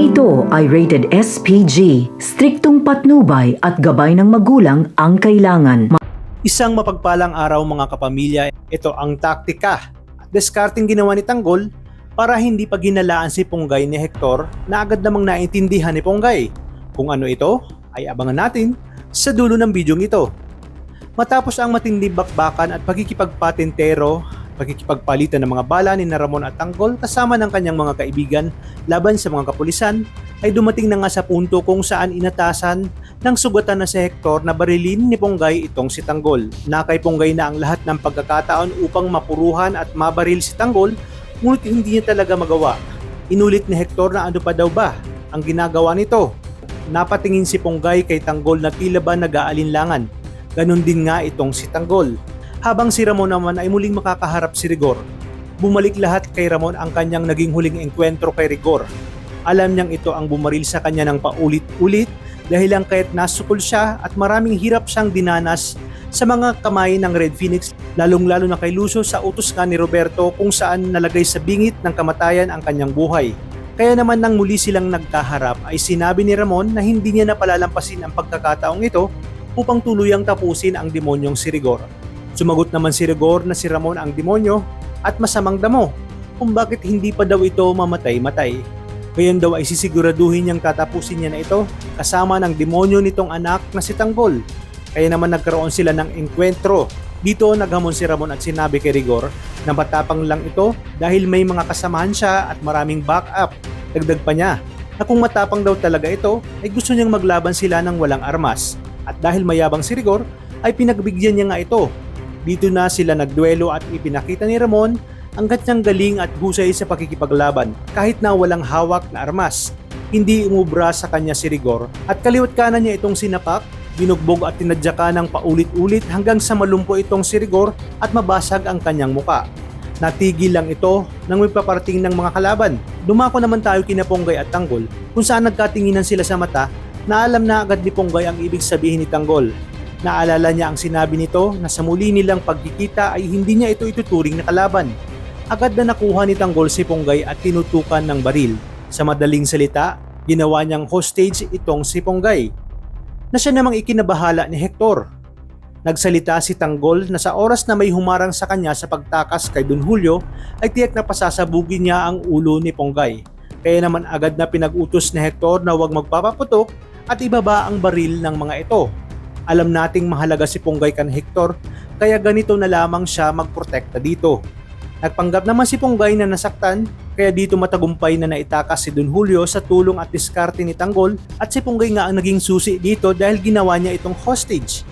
Ito ay rated SPG, striktong patnubay at gabay ng magulang ang kailangan. Isang mapagpalang araw mga kapamilya, ito ang taktika at diskarteng ginawa ni Tanggol para hindi pa ginalaan si Ponggay ni Hector na agad namang naintindihan ni Ponggay. Kung ano ito ay abangan natin sa dulo ng bidyong ito. Matapos ang matinding bakbakan at pagkikipagpalitan ng mga bala ni Ramon at Tanggol kasama ng kanyang mga kaibigan laban sa mga kapulisan, ay dumating na nga sa punto kung saan inatasan ng sugatan na si Hector na barilin ni Ponggay itong si Tanggol. Nakay Ponggay na ang lahat ng pagkakataon upang mapuruhan at mabaril si Tanggol, ngunit hindi niya talaga magawa. Inulit ni Hector na ano pa daw ba ang ginagawa nito. Napatingin si Ponggay kay Tanggol na tila ba nag-aalinlangan. Ganon din nga itong si Tanggol. Habang si Ramon naman ay muling makakaharap si Rigor. Bumalik lahat kay Ramon ang kanyang naging huling engkwentro kay Rigor. Alam niyang ito ang bumaril sa kanya ng paulit-ulit dahil lang kahit nasukol siya at maraming hirap siyang dinanas sa mga kamay ng Red Phoenix, lalong-lalo na kay Lucio sa utos nga ni Roberto kung saan nalagay sa bingit ng kamatayan ang kanyang buhay. Kaya naman nang muli silang nagkaharap ay sinabi ni Ramon na hindi niya napalalampasin ang pagkakataong ito upang tuluyang tapusin ang demonyong si Rigor. Sumagot naman si Rigor na si Ramon ang demonyo at masamang damo kung bakit hindi pa daw ito mamatay-matay. Ngayon daw ay sisiguraduhin niyang tatapusin niya na ito kasama ng demonyo nitong anak na si Tanggol. Kaya naman nagkaroon sila ng engkwentro. Dito naghamon si Ramon at sinabi kay Rigor na matapang lang ito dahil may mga kasamahan siya at maraming backup. Dagdag pa niya na kung matapang daw talaga ito ay gusto niyang maglaban sila ng walang armas. At dahil mayabang si Rigor ay pinagbigyan niya nga ito. Dito na sila nagduelo at ipinakita ni Ramon ang kanyang galing at husay sa pakikipaglaban kahit na walang hawak na armas. Hindi umubra sa kanya si Rigor at kaliwat kanan niya itong sinapak, binugbog at tinadyakan ng paulit-ulit hanggang sa malumpo itong si Rigor at mabasag ang kanyang muka. Natigil lang ito nang may paparating ng mga kalaban. Dumako naman tayo kina Ponggay at Tanggol kung saan nagkatinginan sila sa mata na alam na agad ni Ponggay ang ibig sabihin ni Tanggol. Naalala niya ang sinabi nito na sa muli nilang pagkikita ay hindi niya ito ituturing na kalaban. Agad na nakuha ni Tanggol si Ponggay at tinutukan ng baril. Sa madaling salita, ginawa niyang hostage itong si Ponggay na siya namang ikinabahala ni Hector. Nagsalita si Tanggol na sa oras na may humarang sa kanya sa pagtakas kay Don Julio ay tiyak na pasasabugin niya ang ulo ni Ponggay. Kaya naman agad na pinag-utos ni Hector na huwag magpapaputok at ibaba ang baril ng mga ito. Alam nating mahalaga si Ponggay kan Hector, kaya ganito na lamang siya magprotekta dito. Nagpanggap naman si Ponggay na nasaktan, kaya dito matagumpay na naitakas si Don Julio sa tulong at diskarte ni Tanggol at si Ponggay nga ang naging susi dito dahil ginawa niya itong hostage.